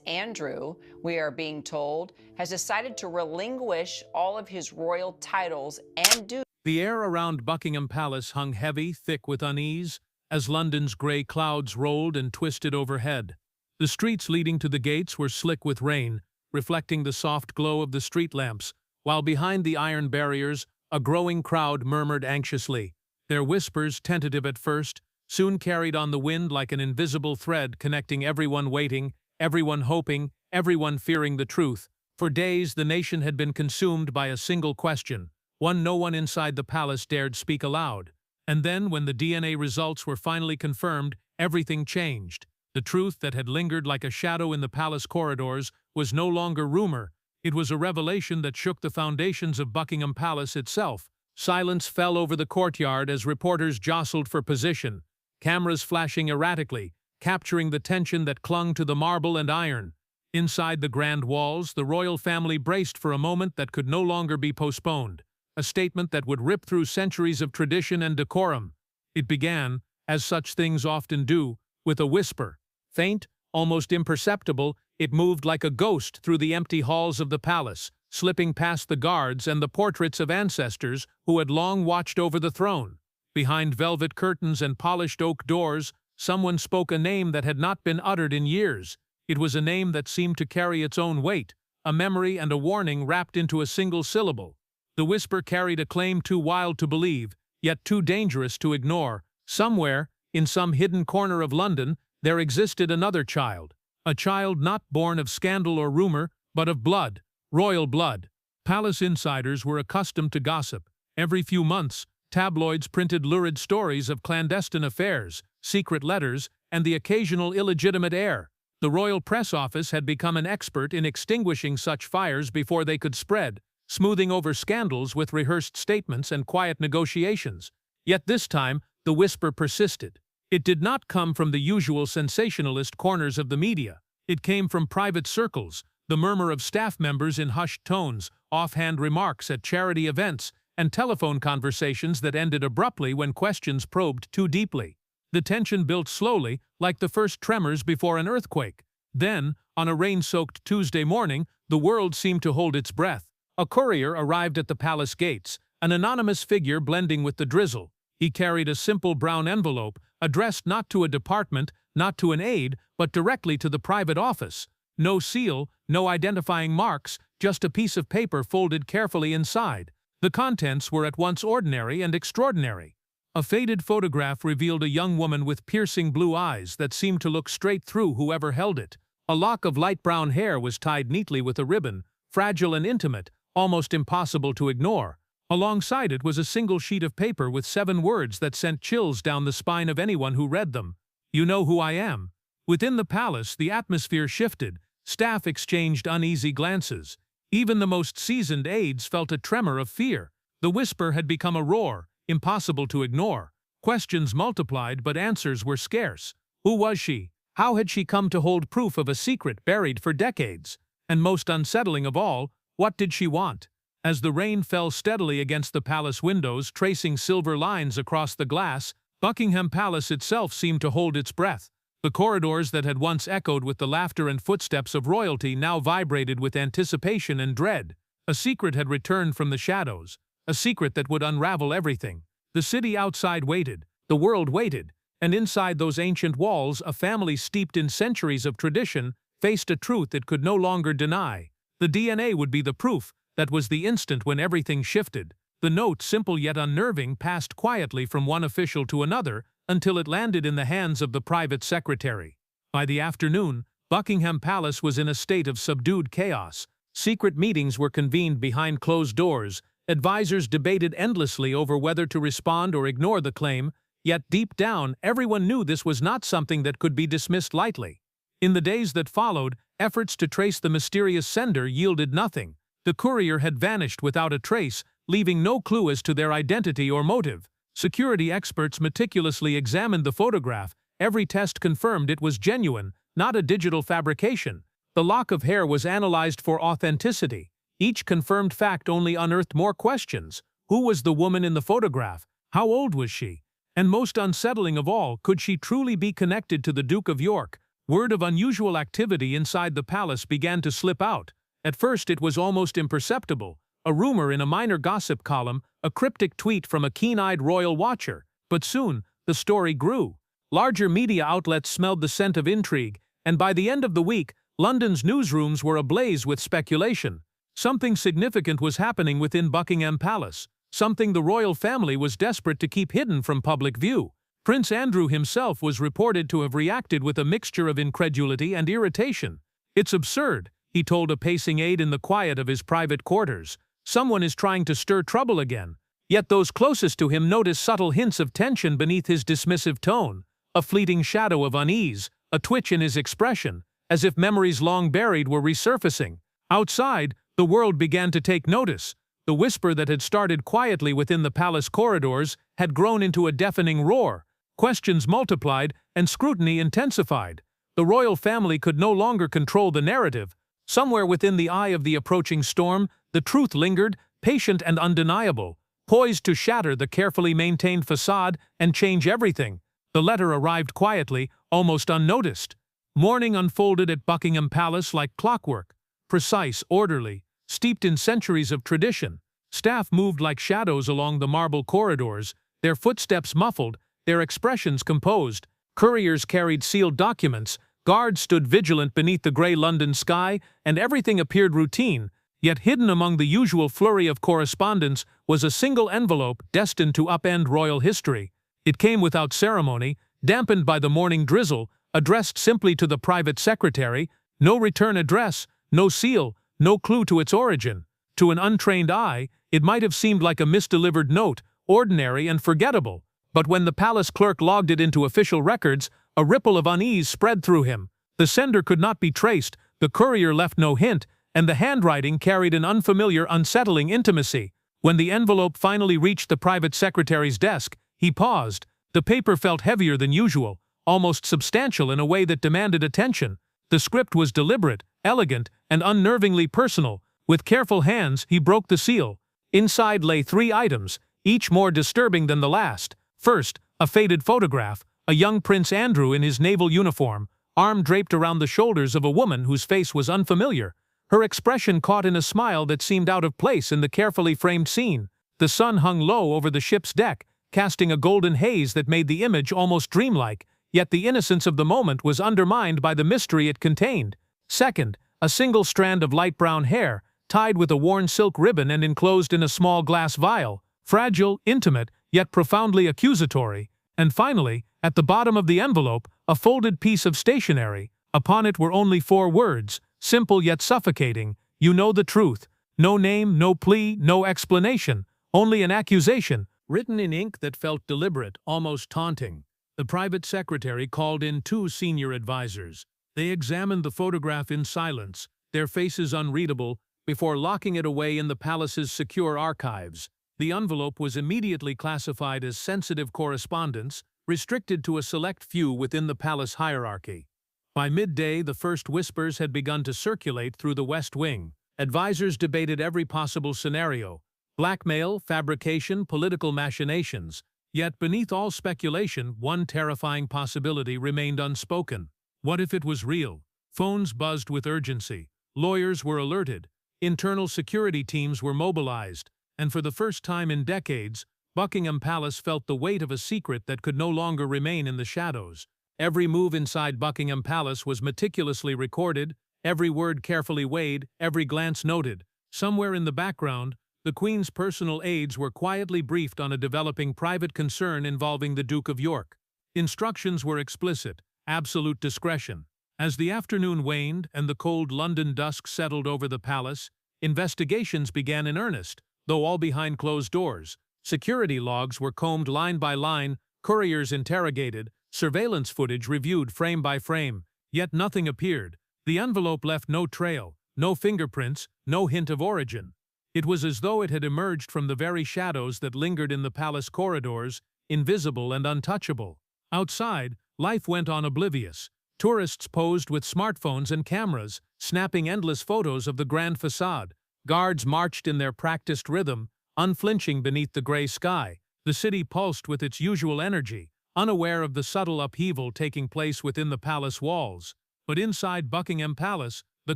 Andrew, we are being told, has decided to relinquish all of his royal titles and duties. The air around Buckingham Palace hung heavy, thick with unease, as London's grey clouds rolled and twisted overhead. The streets leading to the gates were slick with rain, reflecting the soft glow of the street lamps, while behind the iron barriers, a growing crowd murmured anxiously. Their whispers, tentative at first, soon carried on the wind like an invisible thread connecting everyone waiting, everyone hoping, everyone fearing the truth. For days, the nation had been consumed by a single question, one no one inside the palace dared speak aloud. And then, when the DNA results were finally confirmed, everything changed. The truth that had lingered like a shadow in the palace corridors was no longer rumor. It was a revelation that shook the foundations of Buckingham Palace itself. Silence fell over the courtyard as reporters jostled for position, cameras flashing erratically, capturing the tension that clung to the marble and iron. Inside the grand walls, the royal family braced for a moment that could no longer be postponed, a statement that would rip through centuries of tradition and decorum. It began, as such things often do, with a whisper. Faint, almost imperceptible, it moved like a ghost through the empty halls of the palace, slipping past the guards and the portraits of ancestors who had long watched over the throne. Behind velvet curtains and polished oak doors, someone spoke a name that had not been uttered in years. It was a name that seemed to carry its own weight, a memory and a warning wrapped into a single syllable. The whisper carried a claim too wild to believe, yet too dangerous to ignore. Somewhere, in some hidden corner of London, there existed another child. A child not born of scandal or rumor, but of blood, royal blood. Palace insiders were accustomed to gossip. Every few months, tabloids printed lurid stories of clandestine affairs, secret letters, and the occasional illegitimate heir. The royal press office had become an expert in extinguishing such fires before they could spread, smoothing over scandals with rehearsed statements and quiet negotiations. Yet this time, the whisper persisted. It did not come from the usual sensationalist corners of the media. It came from private circles, the murmur of staff members in hushed tones, offhand remarks at charity events, and telephone conversations that ended abruptly when questions probed too deeply. The tension built slowly, like the first tremors before an earthquake. Then, on a rain-soaked Tuesday morning, the world seemed to hold its breath. A courier arrived at the palace gates, an anonymous figure blending with the drizzle. He carried a simple brown envelope, addressed not to a department, not to an aide, but directly to the private office. No seal, no identifying marks, just a piece of paper folded carefully inside. The contents were at once ordinary and extraordinary. A faded photograph revealed a young woman with piercing blue eyes that seemed to look straight through whoever held it. A lock of light brown hair was tied neatly with a ribbon, fragile and intimate, almost impossible to ignore. Alongside it was a single sheet of paper with 7 words that sent chills down the spine of anyone who read them. "You know who I am." Within the palace, the atmosphere shifted. Staff exchanged uneasy glances. Even the most seasoned aides felt a tremor of fear. The whisper had become a roar, impossible to ignore. Questions multiplied, but answers were scarce. Who was she? How had she come to hold proof of a secret buried for decades? And most unsettling of all, what did she want? As the rain fell steadily against the palace windows, tracing silver lines across the glass, Buckingham Palace itself seemed to hold its breath. The corridors that had once echoed with the laughter and footsteps of royalty now vibrated with anticipation and dread. A secret had returned from the shadows, a secret that would unravel everything. The city outside waited, the world waited, and inside those ancient walls, a family steeped in centuries of tradition faced a truth it could no longer deny. The DNA would be the proof. That was the instant when everything shifted. The note, simple yet unnerving, passed quietly from one official to another until it landed in the hands of the private secretary. By the afternoon, Buckingham Palace was in a state of subdued chaos. Secret meetings were convened behind closed doors. Advisors debated endlessly over whether to respond or ignore the claim, yet deep down, everyone knew this was not something that could be dismissed lightly. In the days that followed, efforts to trace the mysterious sender yielded nothing. The courier had vanished without a trace, leaving no clue as to their identity or motive. Security experts meticulously examined the photograph. Every test confirmed it was genuine, not a digital fabrication. The lock of hair was analyzed for authenticity. Each confirmed fact only unearthed more questions. Who was the woman in the photograph? How old was she? And most unsettling of all, could she truly be connected to the Duke of York? Word of unusual activity inside the palace began to slip out. At first it was almost imperceptible, a rumor in a minor gossip column, a cryptic tweet from a keen-eyed royal watcher. But soon, the story grew. Larger media outlets smelled the scent of intrigue, and by the end of the week, London's newsrooms were ablaze with speculation. Something significant was happening within Buckingham Palace, something the royal family was desperate to keep hidden from public view. Prince Andrew himself was reported to have reacted with a mixture of incredulity and irritation. "It's absurd," he told a pacing aide in the quiet of his private quarters. "Someone is trying to stir trouble again." Yet those closest to him noticed subtle hints of tension beneath his dismissive tone, a fleeting shadow of unease, a twitch in his expression, as if memories long buried were resurfacing. Outside, the world began to take notice. The whisper that had started quietly within the palace corridors had grown into a deafening roar. Questions multiplied and scrutiny intensified. The royal family could no longer control the narrative. Somewhere within the eye of the approaching storm, the truth lingered, patient and undeniable, poised to shatter the carefully maintained facade and change everything. The letter arrived quietly, almost unnoticed. Morning unfolded at Buckingham Palace like clockwork, precise, orderly, steeped in centuries of tradition. Staff moved like shadows along the marble corridors, their footsteps muffled, their expressions composed. Couriers carried sealed documents, guards stood vigilant beneath the grey London sky, and everything appeared routine. Yet hidden among the usual flurry of correspondence was a single envelope destined to upend royal history. It came without ceremony, dampened by the morning drizzle, addressed simply to the private secretary, no return address, no seal, no clue to its origin. To an untrained eye, it might have seemed like a misdelivered note, ordinary and forgettable. But when the palace clerk logged it into official records, a ripple of unease spread through him. The sender could not be traced, the courier left no hint, and the handwriting carried an unfamiliar, unsettling intimacy. When the envelope finally reached the private secretary's desk, he paused. The paper felt heavier than usual, almost substantial in a way that demanded attention. The script was deliberate, elegant, and unnervingly personal. With careful hands, he broke the seal. Inside lay 3 items, each more disturbing than the last. First, a faded photograph, a young Prince Andrew in his naval uniform, arm draped around the shoulders of a woman whose face was unfamiliar. Her expression caught in a smile that seemed out of place in the carefully framed scene. The sun hung low over the ship's deck, casting a golden haze that made the image almost dreamlike, yet the innocence of the moment was undermined by the mystery it contained. Second, a single strand of light brown hair, tied with a worn silk ribbon and enclosed in a small glass vial, fragile, intimate, yet profoundly accusatory. And finally, at the bottom of the envelope, a folded piece of stationery. Upon it were only 4 words, simple yet suffocating: "You know the truth." No name, no plea, no explanation, only an accusation, written in ink that felt deliberate, almost taunting. The private secretary called in 2 senior advisors. They examined the photograph in silence, their faces unreadable, before locking it away in the palace's secure archives. The envelope was immediately classified as sensitive correspondence, restricted to a select few within the palace hierarchy. By midday, the first whispers had begun to circulate through the West Wing. Advisors debated every possible scenario: blackmail, fabrication, political machinations. Yet beneath all speculation, one terrifying possibility remained unspoken. What if it was real? Phones buzzed with urgency. Lawyers were alerted. Internal security teams were mobilized. And for the first time in decades, Buckingham Palace felt the weight of a secret that could no longer remain in the shadows. Every move inside Buckingham Palace was meticulously recorded, every word carefully weighed, every glance noted. Somewhere in the background, the Queen's personal aides were quietly briefed on a developing private concern involving the Duke of York. Instructions were explicit: absolute discretion. As the afternoon waned and the cold London dusk settled over the palace, investigations began in earnest, though all behind closed doors. Security logs were combed line by line, couriers interrogated, surveillance footage reviewed frame by frame, yet nothing appeared. The envelope left no trail, no fingerprints, no hint of origin. It was as though it had emerged from the very shadows that lingered in the palace corridors, invisible and untouchable. Outside, life went on oblivious. Tourists posed with smartphones and cameras, snapping endless photos of the grand facade. Guards marched in their practiced rhythm, unflinching beneath the gray sky. The city pulsed with its usual energy, unaware of the subtle upheaval taking place within the palace walls. But inside Buckingham Palace, the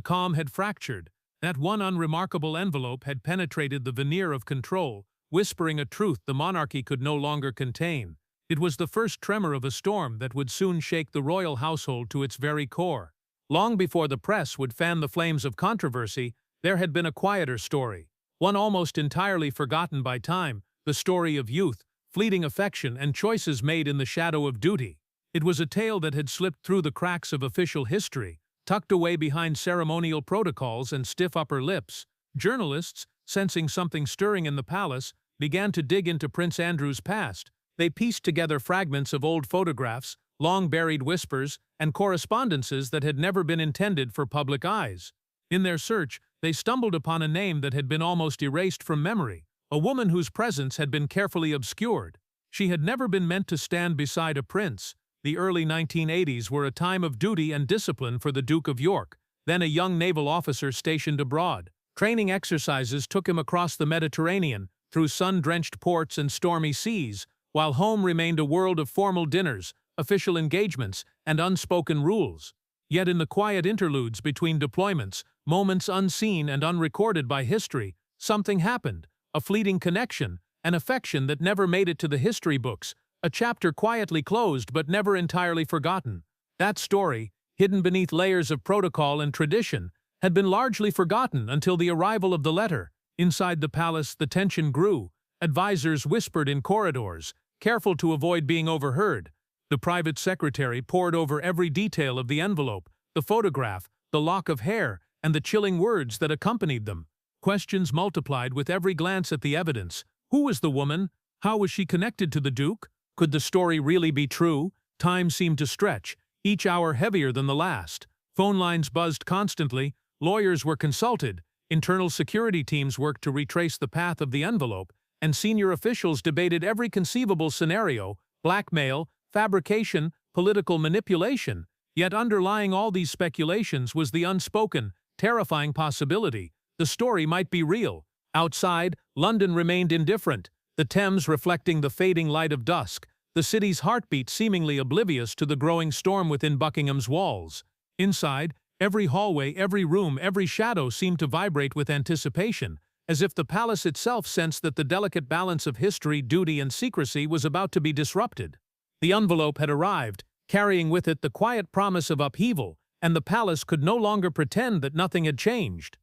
calm had fractured. That one unremarkable envelope had penetrated the veneer of control, whispering a truth the monarchy could no longer contain. It was the first tremor of a storm that would soon shake the royal household to its very core. Long before the press would fan the flames of controversy, there had been a quieter story, one almost entirely forgotten by time, the story of youth, fleeting affection, and choices made in the shadow of duty. It was a tale that had slipped through the cracks of official history, tucked away behind ceremonial protocols and stiff upper lips. Journalists, sensing something stirring in the palace, began to dig into Prince Andrew's past. They pieced together fragments of old photographs, long-buried whispers, and correspondences that had never been intended for public eyes. In their search, they stumbled upon a name that had been almost erased from memory, a woman whose presence had been carefully obscured. She had never been meant to stand beside a prince. The early 1980s were a time of duty and discipline for the Duke of York, then a young naval officer stationed abroad. Training exercises took him across the Mediterranean, through sun-drenched ports and stormy seas, while home remained a world of formal dinners, official engagements, and unspoken rules. Yet in the quiet interludes between deployments, moments unseen and unrecorded by history, something happened, a fleeting connection, an affection that never made it to the history books, a chapter quietly closed but never entirely forgotten. That story, hidden beneath layers of protocol and tradition, had been largely forgotten until the arrival of the letter. Inside the palace, the tension grew. Advisors whispered in corridors, careful to avoid being overheard. The private secretary pored over every detail of the envelope, the photograph, the lock of hair, and the chilling words that accompanied them. Questions multiplied with every glance at the evidence. Who was the woman? How was she connected to the Duke? Could the story really be true? Time seemed to stretch, each hour heavier than the last. Phone lines buzzed constantly, lawyers were consulted, internal security teams worked to retrace the path of the envelope, and senior officials debated every conceivable scenario: blackmail, fabrication, political manipulation. Yet underlying all these speculations was the unspoken, terrifying possibility: the story might be real. Outside, London remained indifferent, the Thames reflecting the fading light of dusk, the city's heartbeat seemingly oblivious to the growing storm within Buckingham's walls. Inside, every hallway, every room, every shadow seemed to vibrate with anticipation, as if the palace itself sensed that the delicate balance of history, duty, and secrecy was about to be disrupted. The envelope had arrived, carrying with it the quiet promise of upheaval, and the palace could no longer pretend that nothing had changed.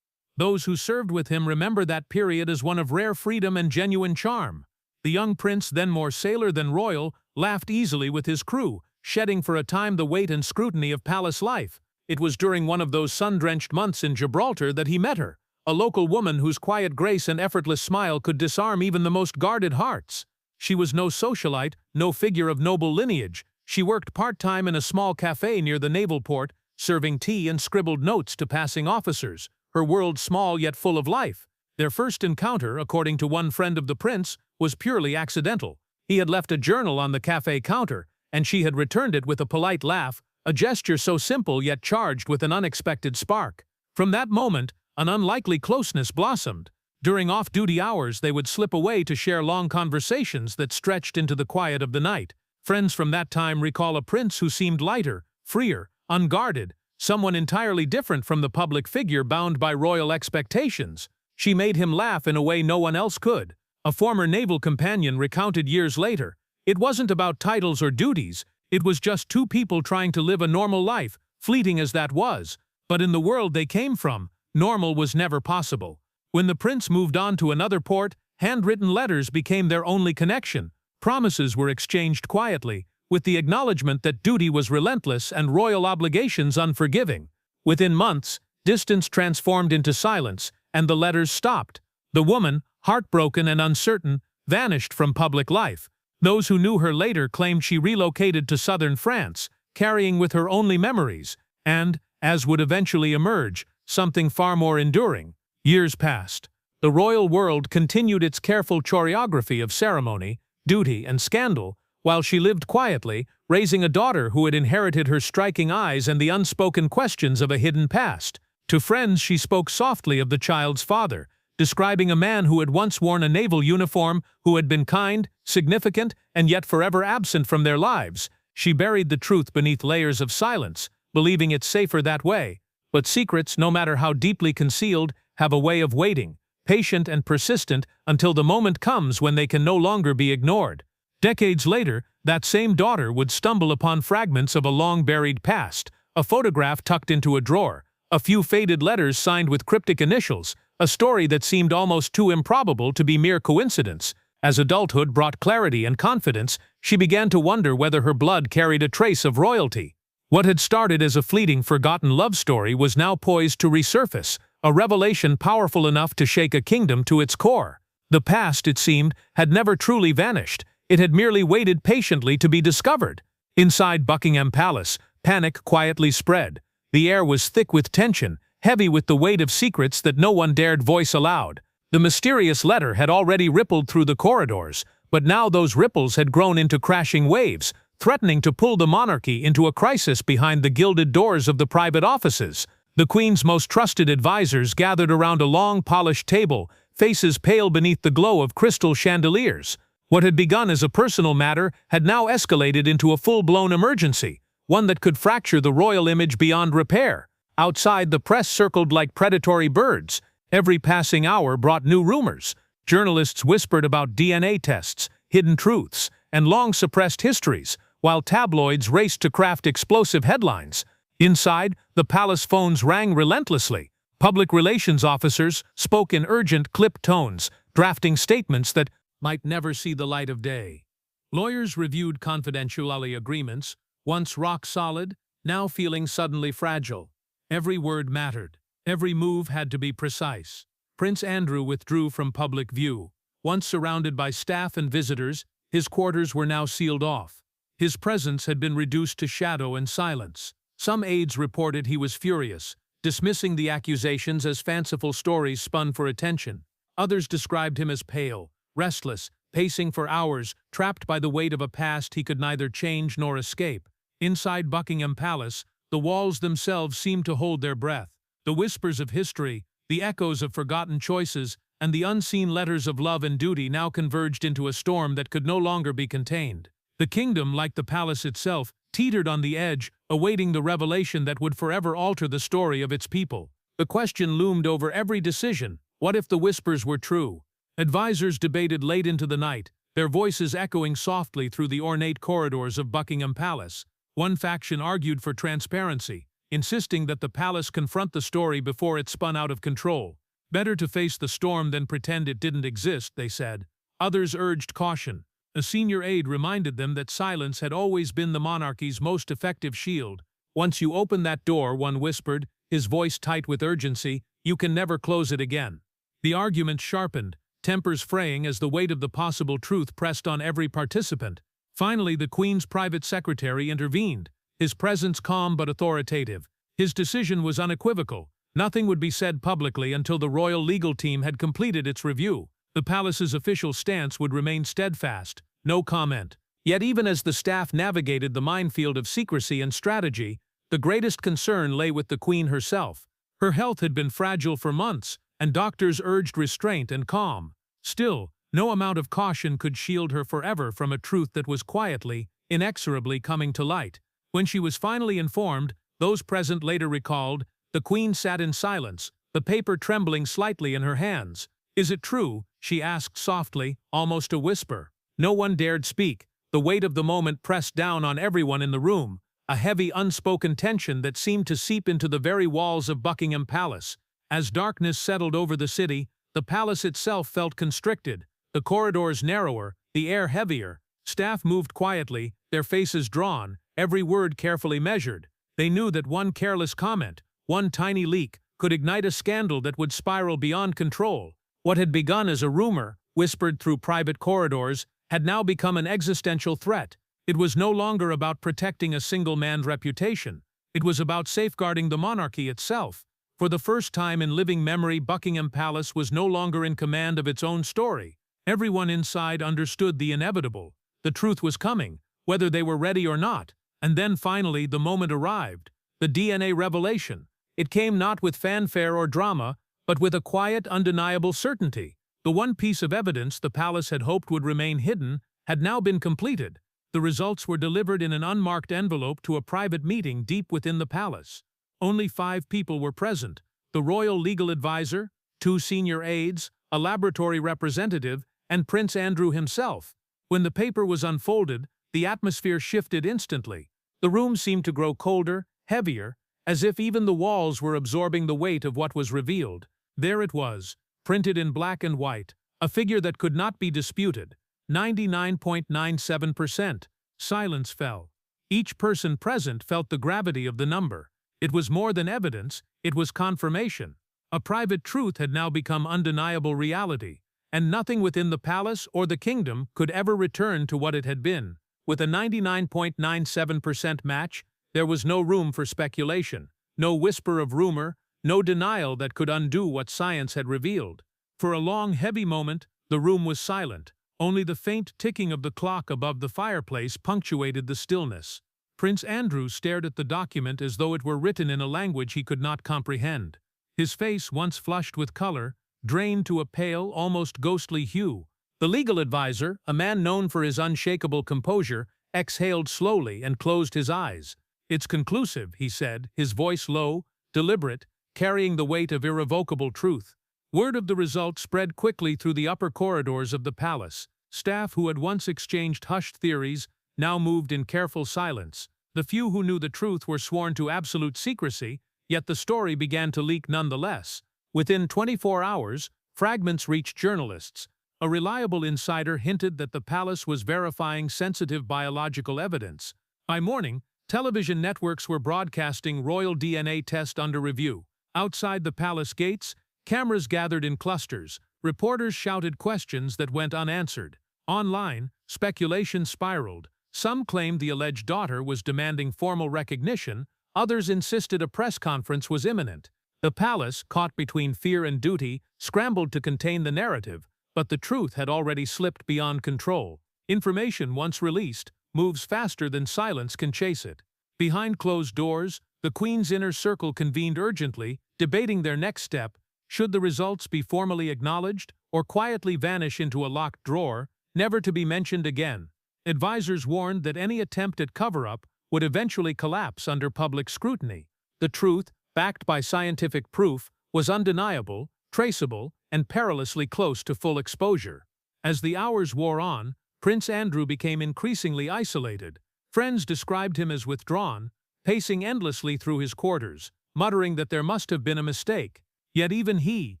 Those who served with him remember that period as one of rare freedom and genuine charm. The young prince, then more sailor than royal, laughed easily with his crew, shedding for a time the weight and scrutiny of palace life. It was during one of those sun-drenched months in Gibraltar that he met her, a local woman whose quiet grace and effortless smile could disarm even the most guarded hearts. She was no socialite, no figure of noble lineage. She worked part-time in a small cafe near the naval port, serving tea and scribbled notes to passing officers, her world small yet full of life. Their first encounter, according to one friend of the prince, was purely accidental. He had left a journal on the cafe counter, and she had returned it with a polite laugh, a gesture so simple yet charged with an unexpected spark. From that moment, an unlikely closeness blossomed. During off-duty hours, they would slip away to share long conversations that stretched into the quiet of the night. Friends from that time recall a prince who seemed lighter, freer, unguarded, someone entirely different from the public figure bound by royal expectations. She made him laugh in a way no one else could. A former naval companion recounted years later, "It wasn't about titles or duties, it was just two people trying to live a normal life, fleeting as that was. But in the world they came from, normal was never possible." When the prince moved on to another port, handwritten letters became their only connection. Promises were exchanged quietly, with the acknowledgement that duty was relentless and royal obligations unforgiving. Within months, distance transformed into silence, and the letters stopped. The woman, heartbroken and uncertain, vanished from public life. Those who knew her later claimed she relocated to southern France, carrying with her only memories, and, as would eventually emerge, something far more enduring. Years passed. The royal world continued its careful choreography of ceremony, duty, and scandal, while she lived quietly, raising a daughter who had inherited her striking eyes and the unspoken questions of a hidden past. To friends she spoke softly of the child's father, describing a man who had once worn a naval uniform, who had been kind, significant, and yet forever absent from their lives. She buried the truth beneath layers of silence, believing it safer that way. But secrets, no matter how deeply concealed, have a way of waiting, patient and persistent, until the moment comes when they can no longer be ignored. Decades later, that same daughter would stumble upon fragments of a long-buried past, a photograph tucked into a drawer, a few faded letters signed with cryptic initials, a story that seemed almost too improbable to be mere coincidence. As adulthood brought clarity and confidence, she began to wonder whether her blood carried a trace of royalty. What had started as a fleeting, forgotten love story was now poised to resurface, a revelation powerful enough to shake a kingdom to its core. The past, it seemed, had never truly vanished. It had merely waited patiently to be discovered. Inside Buckingham Palace, panic quietly spread. The air was thick with tension, heavy with the weight of secrets that no one dared voice aloud. The mysterious letter had already rippled through the corridors, but now those ripples had grown into crashing waves, threatening to pull the monarchy into a crisis behind the gilded doors of the private offices. The Queen's most trusted advisors gathered around a long, polished table, faces pale beneath the glow of crystal chandeliers. What had begun as a personal matter had now escalated into a full-blown emergency, one that could fracture the royal image beyond repair. Outside, the press circled like predatory birds. Every passing hour brought new rumors. Journalists whispered about DNA tests, hidden truths, and long-suppressed histories, while tabloids raced to craft explosive headlines. Inside, the palace phones rang relentlessly. Public relations officers spoke in urgent, clipped tones, drafting statements that might never see the light of day. Lawyers reviewed confidentiality agreements, once rock-solid, now feeling suddenly fragile. Every word mattered. Every move had to be precise. Prince Andrew withdrew from public view. Once surrounded by staff and visitors, his quarters were now sealed off. His presence had been reduced to shadow and silence. Some aides reported he was furious, dismissing the accusations as fanciful stories spun for attention. Others described him as pale, restless, pacing for hours, trapped by the weight of a past he could neither change nor escape. Inside Buckingham Palace, the walls themselves seemed to hold their breath. The whispers of history, the echoes of forgotten choices, and the unseen letters of love and duty now converged into a storm that could no longer be contained. The kingdom, like the palace itself, teetered on the edge, awaiting the revelation that would forever alter the story of its people. The question loomed over every decision: what if the whispers were true? Advisors debated late into the night, their voices echoing softly through the ornate corridors of Buckingham Palace. One faction argued for transparency, insisting that the palace confront the story before it spun out of control. Better to face the storm than pretend it didn't exist, they said. Others urged caution. A senior aide reminded them that silence had always been the monarchy's most effective shield. Once you open that door, one whispered, his voice tight with urgency, you can never close it again. The argument sharpened, tempers fraying as the weight of the possible truth pressed on every participant. Finally, the Queen's private secretary intervened, his presence calm but authoritative. His decision was unequivocal. Nothing would be said publicly until the royal legal team had completed its review. The palace's official stance would remain steadfast, no comment. Yet even as the staff navigated the minefield of secrecy and strategy, the greatest concern lay with the Queen herself. Her health had been fragile for months, and doctors urged restraint and calm. Still, no amount of caution could shield her forever from a truth that was quietly, inexorably coming to light. When she was finally informed, those present later recalled, the Queen sat in silence, the paper trembling slightly in her hands. "Is it true?" she asked softly, almost a whisper. No one dared speak. The weight of the moment pressed down on everyone in the room, a heavy unspoken tension that seemed to seep into the very walls of Buckingham Palace. As darkness settled over the city, the palace itself felt constricted, the corridors narrower, the air heavier. Staff moved quietly, their faces drawn, every word carefully measured. They knew that one careless comment, one tiny leak, could ignite a scandal that would spiral beyond control. What had begun as a rumor, whispered through private corridors, had now become an existential threat. It was no longer about protecting a single man's reputation. It was about safeguarding the monarchy itself. For the first time in living memory, Buckingham Palace was no longer in command of its own story. Everyone inside understood the inevitable. The truth was coming, whether they were ready or not. And then finally, the moment arrived. The DNA revelation. It came not with fanfare or drama, but with a quiet, undeniable certainty. The one piece of evidence the palace had hoped would remain hidden had now been completed. The results were delivered in an unmarked envelope to a private meeting deep within the palace. Only 5 people were present: the royal legal advisor, 2 senior aides, a laboratory representative, and Prince Andrew himself. When the paper was unfolded, the atmosphere shifted instantly. The room seemed to grow colder, heavier, as if even the walls were absorbing the weight of what was revealed. There it was, printed in black and white, a figure that could not be disputed. 99.97%. Silence fell. Each person present felt the gravity of the number. It was more than evidence, it was confirmation. A private truth had now become undeniable reality, and nothing within the palace or the kingdom could ever return to what it had been. With a 99.97% match, there was no room for speculation, no whisper of rumor, no denial that could undo what science had revealed. For a long, heavy moment, the room was silent. Only the faint ticking of the clock above the fireplace punctuated the stillness. Prince Andrew stared at the document as though it were written in a language he could not comprehend. His face, once flushed with color, drained to a pale, almost ghostly hue. The legal advisor, a man known for his unshakable composure, exhaled slowly and closed his eyes. "It's conclusive," he said, his voice low, deliberate, carrying the weight of irrevocable truth. Word of the result spread quickly through the upper corridors of the palace. Staff who had once exchanged hushed theories now moved in careful silence. The few who knew the truth were sworn to absolute secrecy, yet the story began to leak nonetheless. Within 24 hours, fragments reached journalists. A reliable insider hinted that the palace was verifying sensitive biological evidence. By morning, television networks were broadcasting royal DNA test under review. Outside the palace gates, cameras gathered in clusters. Reporters shouted questions that went unanswered. Online, speculation spiraled. Some claimed the alleged daughter was demanding formal recognition, others insisted a press conference was imminent. The palace, caught between fear and duty, scrambled to contain the narrative, but the truth had already slipped beyond control. Information, once released, moves faster than silence can chase it. Behind closed doors, the Queen's inner circle convened urgently, debating their next step. Should the results be formally acknowledged or quietly vanish into a locked drawer, never to be mentioned again? Advisors warned that any attempt at cover-up would eventually collapse under public scrutiny. The truth, backed by scientific proof, was undeniable, traceable, and perilously close to full exposure. As the hours wore on, Prince Andrew became increasingly isolated. Friends described him as withdrawn, pacing endlessly through his quarters, muttering that there must have been a mistake. Yet even he,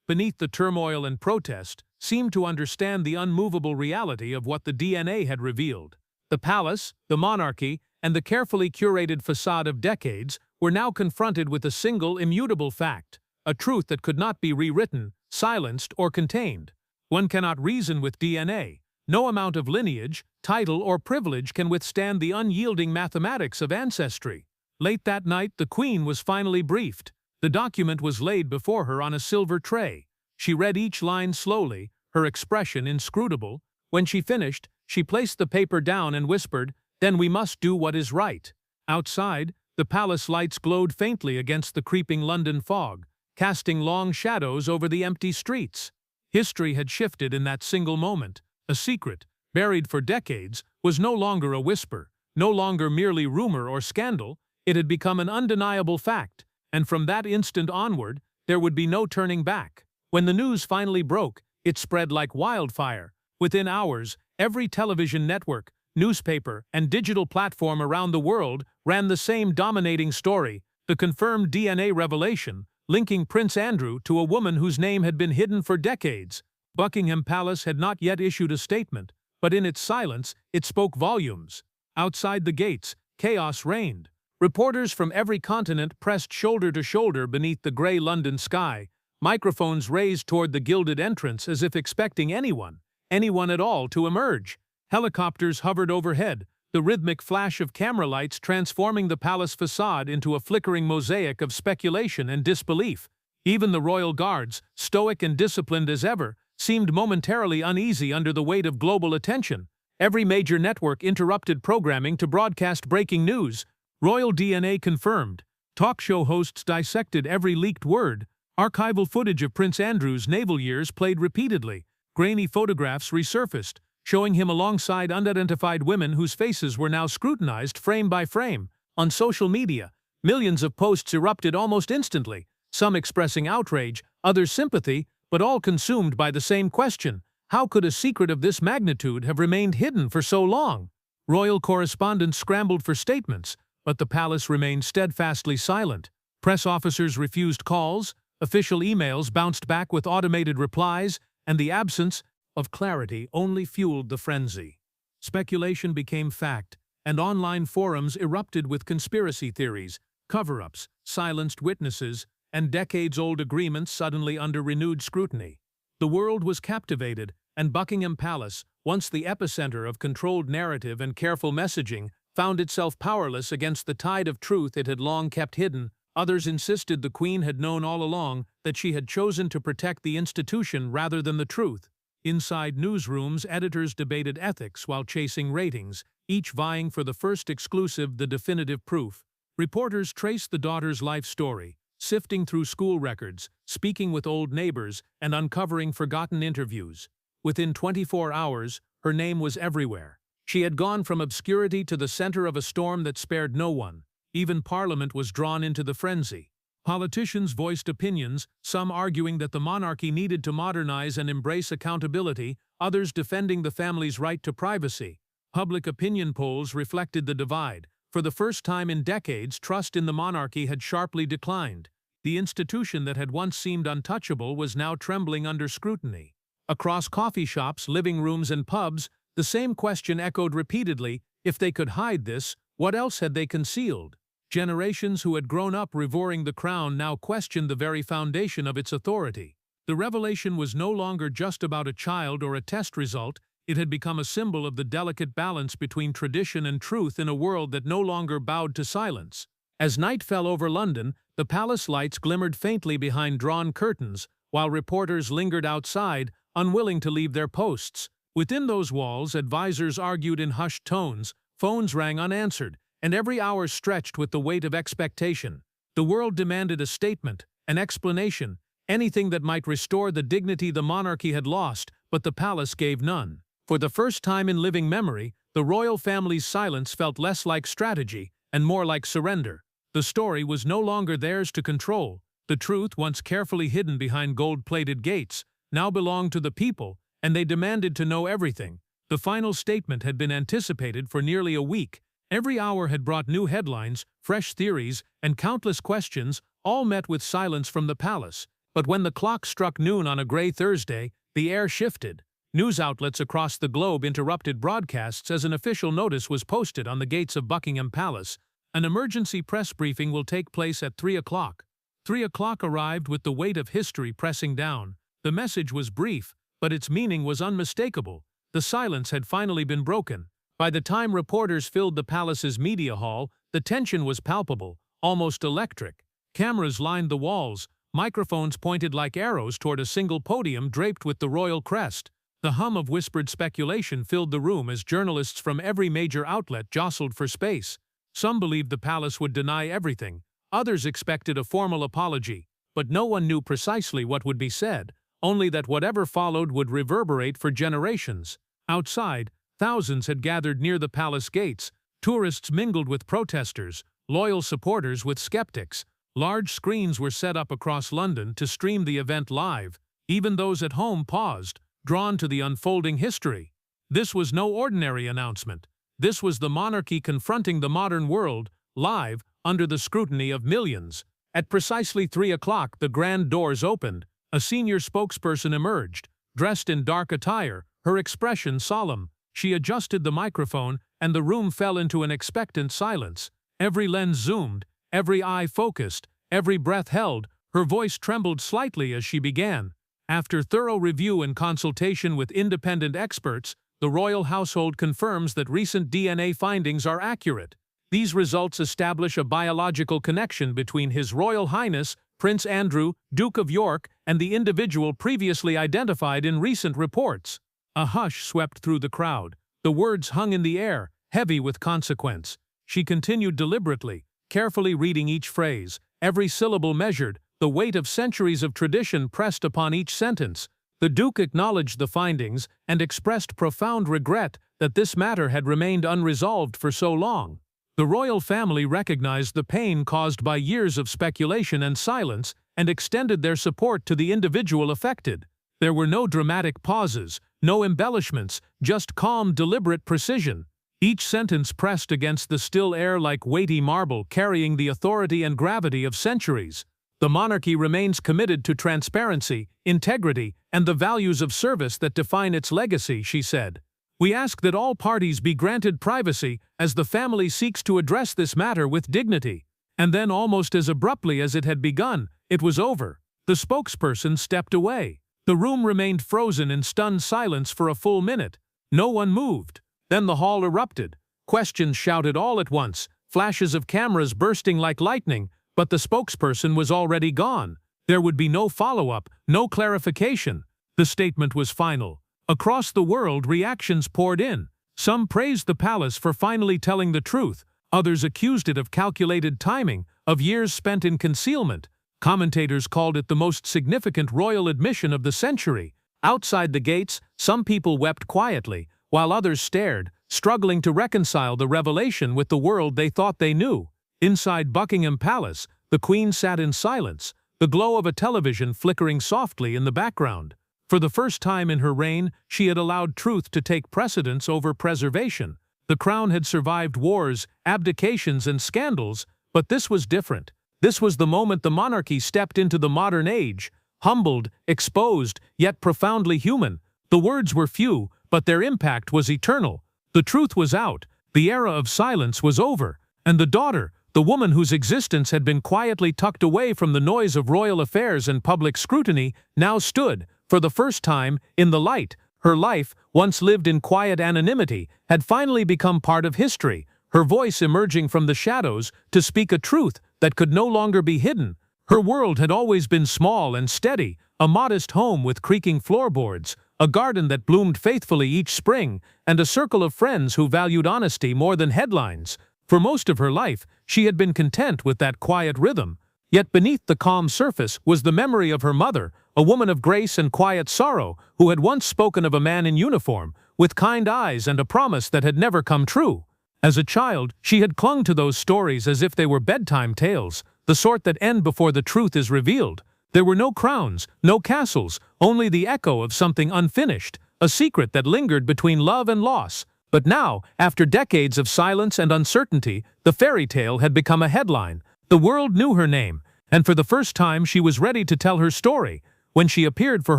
beneath the turmoil and protest, seemed to understand the unmovable reality of what the DNA had revealed. The palace, the monarchy, and the carefully curated facade of decades were now confronted with a single immutable fact, a truth that could not be rewritten, silenced, or contained. One cannot reason with DNA. No amount of lineage, title, or privilege can withstand the unyielding mathematics of ancestry. Late that night, the Queen was finally briefed. The document was laid before her on a silver tray. She read each line slowly, her expression inscrutable. When she finished, she placed the paper down and whispered, "Then we must do what is right." Outside, the palace lights glowed faintly against the creeping London fog, casting long shadows over the empty streets. History had shifted in that single moment. A secret, buried for decades, was no longer a whisper, no longer merely rumor or scandal. It had become an undeniable fact, and from that instant onward, there would be no turning back. When the news finally broke, it spread like wildfire. Within hours, every television network, newspaper, and digital platform around the world ran the same dominating story, the confirmed DNA revelation, linking Prince Andrew to a woman whose name had been hidden for decades. Buckingham Palace had not yet issued a statement, but in its silence, it spoke volumes. Outside the gates, chaos reigned. Reporters from every continent pressed shoulder to shoulder beneath the gray London sky, microphones raised toward the gilded entrance as if expecting anyone at all, to emerge. Helicopters hovered overhead, the rhythmic flash of camera lights transforming the palace facade into a flickering mosaic of speculation and disbelief. Even the royal guards, stoic and disciplined as ever, seemed momentarily uneasy under the weight of global attention. Every major network interrupted programming to broadcast breaking news. Royal DNA confirmed. Talk show hosts dissected every leaked word. Archival footage of Prince Andrew's naval years played repeatedly. Grainy photographs resurfaced, showing him alongside unidentified women whose faces were now scrutinized frame by frame. On social media, millions of posts erupted almost instantly, some expressing outrage, others sympathy, but all consumed by the same question: how could a secret of this magnitude have remained hidden for so long? Royal correspondents scrambled for statements, but the palace remained steadfastly silent. Press officers refused calls, official emails bounced back with automated replies, and the absence of clarity only fueled the frenzy. Speculation became fact, and online forums erupted with conspiracy theories, cover-ups, silenced witnesses, and decades-old agreements suddenly under renewed scrutiny. The world was captivated, and Buckingham Palace, once the epicenter of controlled narrative and careful messaging, found itself powerless against the tide of truth it had long kept hidden. Others insisted the Queen had known all along, that she had chosen to protect the institution rather than the truth. Inside newsrooms, editors debated ethics while chasing ratings, each vying for the first exclusive, the definitive proof. Reporters traced the daughter's life story, sifting through school records, speaking with old neighbors, and uncovering forgotten interviews. Within 24 hours, her name was everywhere. She had gone from obscurity to the center of a storm that spared no one. Even Parliament was drawn into the frenzy. Politicians voiced opinions, some arguing that the monarchy needed to modernize and embrace accountability, others defending the family's right to privacy. Public opinion polls reflected the divide. For the first time in decades, trust in the monarchy had sharply declined. The institution that had once seemed untouchable was now trembling under scrutiny. Across coffee shops, living rooms, and pubs, the same question echoed repeatedly: if they could hide this, what else had they concealed? Generations who had grown up revering the crown now questioned the very foundation of its authority. The revelation was no longer just about a child or a test result. It had become a symbol of the delicate balance between tradition and truth in a world that no longer bowed to silence. As night fell over London, the palace lights glimmered faintly behind drawn curtains, while reporters lingered outside, unwilling to leave their posts. Within those walls, advisors argued in hushed tones, phones rang unanswered, and every hour stretched with the weight of expectation. The world demanded a statement, an explanation, anything that might restore the dignity the monarchy had lost, but the palace gave none. For the first time in living memory, the royal family's silence felt less like strategy and more like surrender. The story was no longer theirs to control. The truth, once carefully hidden behind gold-plated gates, now belonged to the people, and they demanded to know everything. The final statement had been anticipated for nearly a week. Every hour had brought new headlines, fresh theories, and countless questions, all met with silence from the palace. But when the clock struck noon on a gray Thursday, the air shifted. News outlets across the globe interrupted broadcasts as an official notice was posted on the gates of Buckingham Palace. An emergency press briefing will take place at 3 o'clock. 3 o'clock arrived with the weight of history pressing down. The message was brief, but its meaning was unmistakable. The silence had finally been broken. By the time reporters filled the palace's media hall, the tension was palpable, almost electric. Cameras lined the walls, microphones pointed like arrows toward a single podium draped with the royal crest. The hum of whispered speculation filled the room as journalists from every major outlet jostled for space. Some believed the palace would deny everything. Others expected a formal apology. But no one knew precisely what would be said, only that whatever followed would reverberate for generations. Outside, thousands had gathered near the palace gates. Tourists mingled with protesters, loyal supporters with skeptics. Large screens were set up across London to stream the event live. Even those at home paused, drawn to the unfolding history. This was no ordinary announcement. This was the monarchy confronting the modern world, live, under the scrutiny of millions. At precisely 3 o'clock, the grand doors opened. A senior spokesperson emerged, dressed in dark attire, her expression solemn. She adjusted the microphone, and the room fell into an expectant silence. Every lens zoomed, every eye focused, every breath held. Her voice trembled slightly as she began. After thorough review and consultation with independent experts, the royal household confirms that recent DNA findings are accurate. These results establish a biological connection between His Royal Highness, Prince Andrew, Duke of York, and the individual previously identified in recent reports. A hush swept through the crowd. The words hung in the air, heavy with consequence. She continued deliberately, carefully reading each phrase, every syllable measured, The weight of centuries of tradition pressed upon each sentence. The Duke acknowledged the findings and expressed profound regret that this matter had remained unresolved for so long. The royal family recognized the pain caused by years of speculation and silence and extended their support to the individual affected. There were no dramatic pauses, no embellishments, just calm, deliberate precision. Each sentence pressed against the still air like weighty marble, carrying the authority and gravity of centuries. The monarchy remains committed to transparency, integrity, and the values of service that define its legacy, she said. We ask that all parties be granted privacy as the family seeks to address this matter with dignity. And then, almost as abruptly as it had begun, it was over. The spokesperson stepped away. The room remained frozen in stunned silence for a full minute. No one moved. Then the hall erupted. Questions shouted all at once, flashes of cameras bursting like lightning, but the spokesperson was already gone. There would be no follow-up, no clarification. The statement was final. Across the world, reactions poured in. Some praised the palace for finally telling the truth. Others accused it of calculated timing, of years spent in concealment. Commentators called it the most significant royal admission of the century. Outside the gates, some people wept quietly, while others stared, struggling to reconcile the revelation with the world they thought they knew. Inside Buckingham Palace, the Queen sat in silence, the glow of a television flickering softly in the background. For the first time in her reign, she had allowed truth to take precedence over preservation. The crown had survived wars, abdications, and scandals, but this was different. This was the moment the monarchy stepped into the modern age, humbled, exposed, yet profoundly human. The words were few, but their impact was eternal. The truth was out, the era of silence was over, and the daughter, the woman whose existence had been quietly tucked away from the noise of royal affairs and public scrutiny, now stood, for the first time, in the light. Her life, once lived in quiet anonymity, had finally become part of history, her voice emerging from the shadows to speak a truth that could no longer be hidden. Her world had always been small and steady, a modest home with creaking floorboards, a garden that bloomed faithfully each spring, and a circle of friends who valued honesty more than headlines. For most of her life, she had been content with that quiet rhythm. Yet beneath the calm surface was the memory of her mother, a woman of grace and quiet sorrow, who had once spoken of a man in uniform, with kind eyes and a promise that had never come true. As a child, she had clung to those stories as if they were bedtime tales, the sort that end before the truth is revealed. There were no crowns, no castles, only the echo of something unfinished, a secret that lingered between love and loss. But now, after decades of silence and uncertainty, the fairy tale had become a headline. The world knew her name, and for the first time she was ready to tell her story. When she appeared for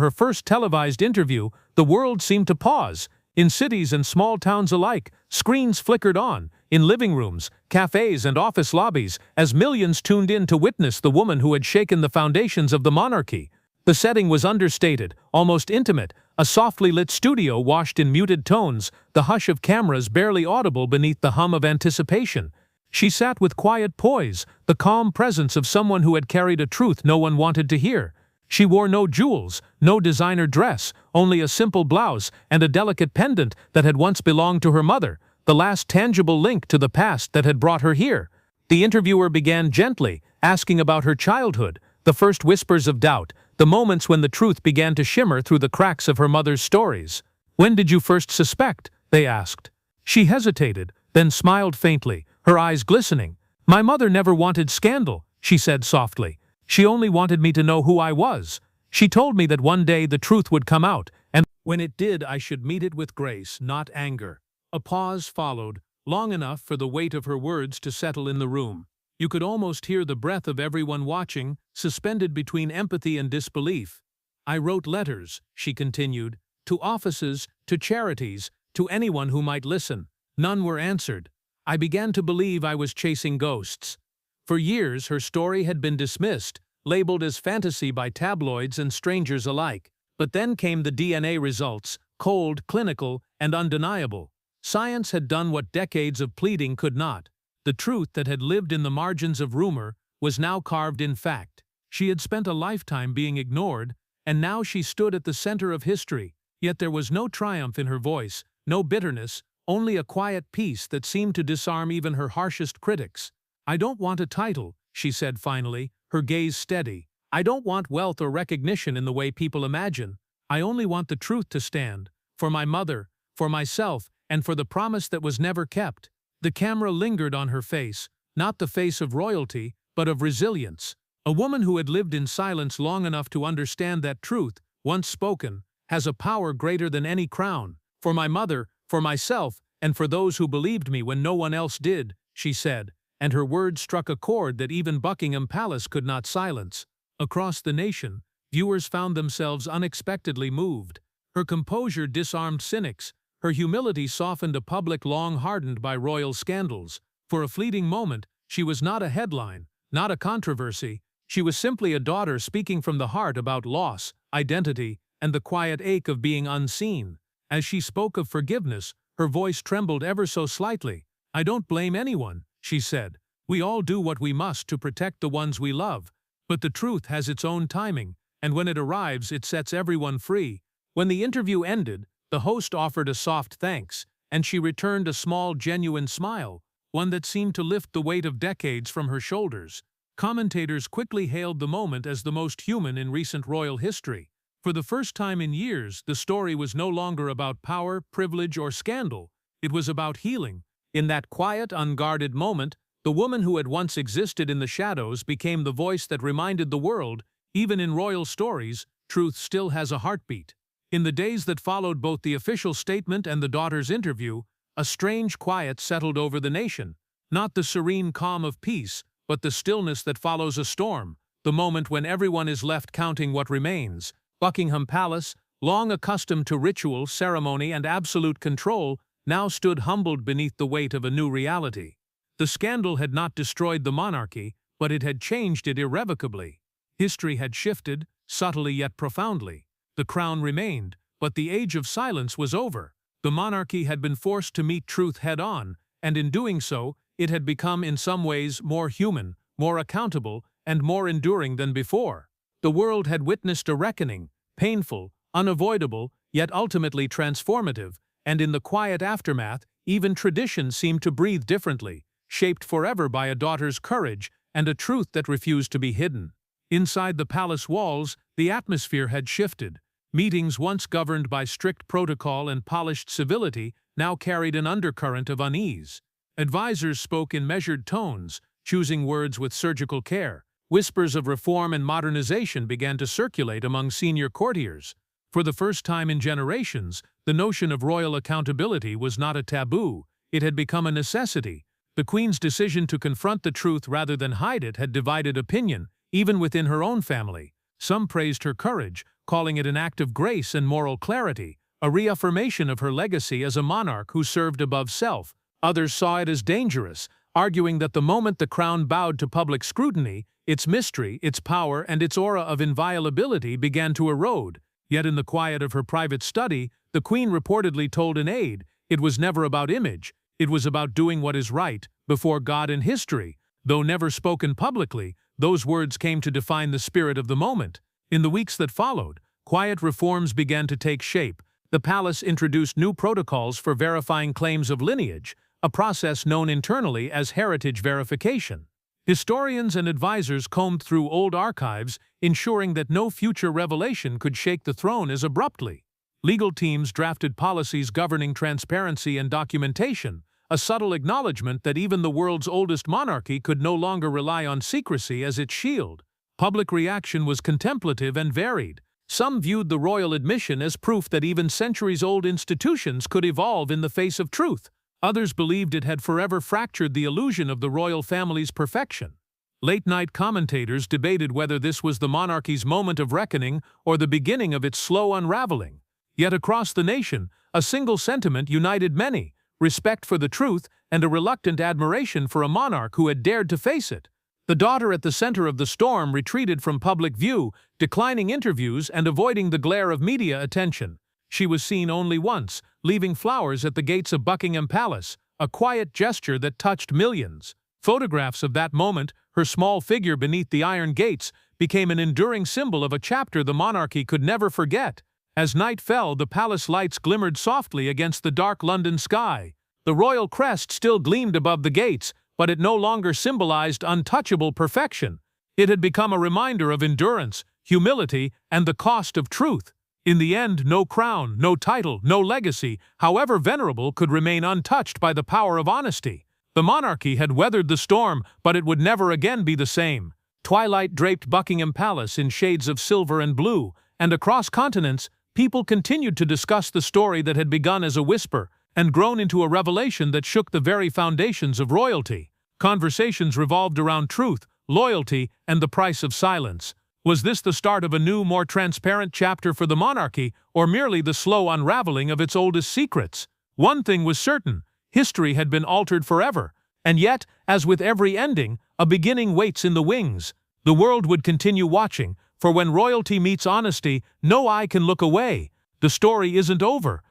her first televised interview, the world seemed to pause. In cities and small towns alike, screens flickered on, in living rooms, cafes, and office lobbies, as millions tuned in to witness the woman who had shaken the foundations of the monarchy. The setting was understated, almost intimate, a softly lit studio washed in muted tones, the hush of cameras barely audible beneath the hum of anticipation. She sat with quiet poise, the calm presence of someone who had carried a truth no one wanted to hear. She wore no jewels, no designer dress, only a simple blouse and a delicate pendant that had once belonged to her mother, the last tangible link to the past that had brought her here. The interviewer began gently, asking about her childhood, the first whispers of doubt, the moments when the truth began to shimmer through the cracks of her mother's stories. "When did you first suspect?" they asked. She hesitated, then smiled faintly, her eyes glistening. "My mother never wanted scandal," she said softly. "She only wanted me to know who I was. She told me that one day the truth would come out, and when it did, I should meet it with grace, not anger." A pause followed, long enough for the weight of her words to settle in the room. You could almost hear the breath of everyone watching, suspended between empathy and disbelief. "I wrote letters," she continued, "to offices, to charities, to anyone who might listen. None were answered. I began to believe I was chasing ghosts." For years, her story had been dismissed, labeled as fantasy by tabloids and strangers alike. But then came the DNA results, cold, clinical, and undeniable. Science had done what decades of pleading could not. The truth that had lived in the margins of rumor was now carved in fact. She had spent a lifetime being ignored, and now she stood at the center of history. Yet there was no triumph in her voice, no bitterness, only a quiet peace that seemed to disarm even her harshest critics. "I don't want a title," she said finally, her gaze steady. "I don't want wealth or recognition in the way people imagine. I only want the truth to stand, for my mother, for myself, and for the promise that was never kept." The camera lingered on her face, not the face of royalty, but of resilience. A woman who had lived in silence long enough to understand that truth, once spoken, has a power greater than any crown. "For my mother, for myself, and for those who believed me when no one else did," she said, and her words struck a chord that even Buckingham Palace could not silence. Across the nation, viewers found themselves unexpectedly moved. Her composure disarmed cynics. Her humility softened a public long hardened by royal scandals. For a fleeting moment, she was not a headline, not a controversy. She was simply a daughter speaking from the heart about loss, identity, and the quiet ache of being unseen. As she spoke of forgiveness, her voice trembled ever so slightly. "I don't blame anyone," she said. "We all do what we must to protect the ones we love. But the truth has its own timing, and when it arrives, it sets everyone free." When the interview ended, the host offered a soft thanks, and she returned a small, genuine smile, one that seemed to lift the weight of decades from her shoulders. Commentators quickly hailed the moment as the most human in recent royal history. For the first time in years, the story was no longer about power, privilege, or scandal. It was about healing. In that quiet, unguarded moment, the woman who had once existed in the shadows became the voice that reminded the world, even in royal stories, truth still has a heartbeat. In the days that followed both the official statement and the daughter's interview, a strange quiet settled over the nation. Not the serene calm of peace, but the stillness that follows a storm, the moment when everyone is left counting what remains. Buckingham Palace, long accustomed to ritual, ceremony, and absolute control, now stood humbled beneath the weight of a new reality. The scandal had not destroyed the monarchy, but it had changed it irrevocably. History had shifted, subtly yet profoundly. The crown remained, but the age of silence was over. The monarchy had been forced to meet truth head-on, and in doing so, it had become in some ways more human, more accountable, and more enduring than before. The world had witnessed a reckoning, painful, unavoidable, yet ultimately transformative, and in the quiet aftermath, even tradition seemed to breathe differently, shaped forever by a daughter's courage and a truth that refused to be hidden. Inside the palace walls, the atmosphere had shifted. Meetings once governed by strict protocol and polished civility now carried an undercurrent of unease. Advisors spoke in measured tones, choosing words with surgical care. Whispers of reform and modernization began to circulate among senior courtiers. For the first time in generations, the notion of royal accountability was not a taboo. It had become a necessity. The Queen's decision to confront the truth rather than hide it had divided opinion, even within her own family. Some praised her courage, calling it an act of grace and moral clarity, a reaffirmation of her legacy as a monarch who served above self. Others saw it as dangerous, arguing that the moment the crown bowed to public scrutiny, its mystery, its power, and its aura of inviolability began to erode. Yet in the quiet of her private study, the Queen reportedly told an aide, it was never about image, it was about doing what is right, before God and history. Though never spoken publicly, those words came to define the spirit of the moment. In the weeks that followed, quiet reforms began to take shape. The palace introduced new protocols for verifying claims of lineage, a process known internally as heritage verification. Historians and advisors combed through old archives, ensuring that no future revelation could shake the throne as abruptly. Legal teams drafted policies governing transparency and documentation, a subtle acknowledgement that even the world's oldest monarchy could no longer rely on secrecy as its shield. Public reaction was contemplative and varied. Some viewed the royal admission as proof that even centuries-old institutions could evolve in the face of truth. Others believed it had forever fractured the illusion of the royal family's perfection. Late-night commentators debated whether this was the monarchy's moment of reckoning or the beginning of its slow unraveling. Yet across the nation, a single sentiment united many: respect for the truth and a reluctant admiration for a monarch who had dared to face it. The daughter at the center of the storm retreated from public view, declining interviews and avoiding the glare of media attention. She was seen only once, leaving flowers at the gates of Buckingham Palace, a quiet gesture that touched millions. Photographs of that moment, her small figure beneath the iron gates, became an enduring symbol of a chapter the monarchy could never forget. As night fell, the palace lights glimmered softly against the dark London sky. The royal crest still gleamed above the gates, but it no longer symbolized untouchable perfection. It had become a reminder of endurance, humility, and the cost of truth. In the end, no crown, no title, no legacy, however venerable, could remain untouched by the power of honesty. The monarchy had weathered the storm, but it would never again be the same. Twilight draped Buckingham Palace in shades of silver and blue, and across continents, people continued to discuss the story that had begun as a whisper and grown into a revelation that shook the very foundations of royalty. Conversations revolved around truth, loyalty, and the price of silence. Was this the start of a new, more transparent chapter for the monarchy, or merely the slow unraveling of its oldest secrets? One thing was certain: history had been altered forever. And yet, as with every ending, a beginning waits in the wings. The world would continue watching, for when royalty meets honesty, no eye can look away. The story isn't over,